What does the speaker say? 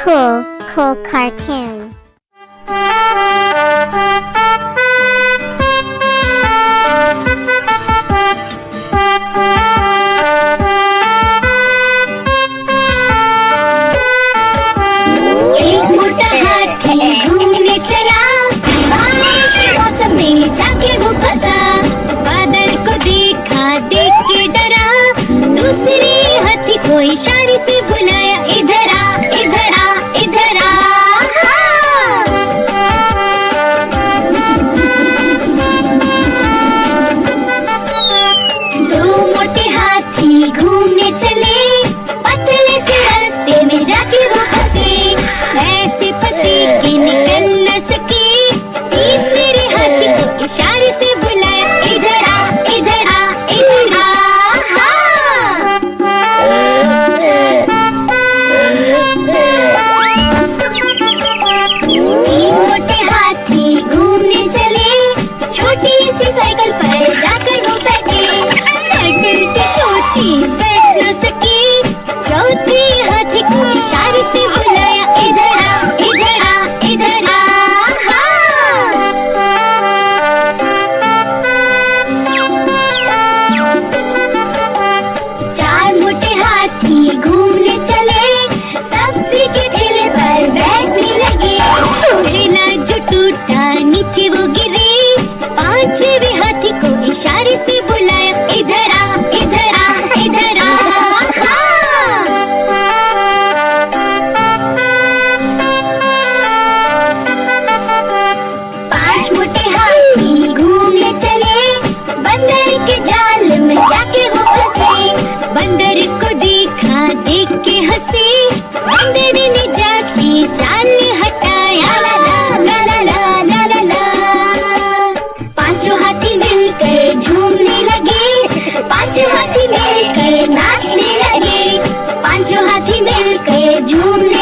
Cool cartoon. एक मोटा हाथी घूमने चला, बारिश के मौसम में जाके वो फंसा। बादल को देखा, देख के डरा, दूसरे हाथी को इशारे से बुलाया, इधर आ, इधर आ, इधर आ। दो मोटे हाथी घूमने चले, पतले से रास्ते में जाके वो फंसे। ऐसे फंसे कि निकल न सके, तीसरे हाथी को इशारे से बुलाया, इधर आ, इधर आ, इधर आ। तीन मोटे हाथी घूमने चले, छोटी सी साइकिल पर जाकर वो बैठे। साइकिल तो छोटी, बैठ न सकी, चौथे हाथी को इशारे से बुलाया, इधर आ, इधर आ, इधर आ। चार मोटे हाथी घूमने चले, सब्जी के ठेले पर बैठने लगे। ठेला जो टूटा, नीचे वो गिरे, पांचवे हाथी को इशारे से बुलाया, इधर आ, इधर आ, इधर आ। पांच मोटे हाथी घूमने चले, बंदर के जाल में जाके वो फंसे। बंदर को देखा, देख के हंसे, बंदर ने जाके जाल हटाया, ला ला ला ला ला ला ला। पांचों हाथी मिलकर झूमने लगे, पांचों हाथी मिलकर नाचने लगे, पांचों हाथी मिलकर झूमने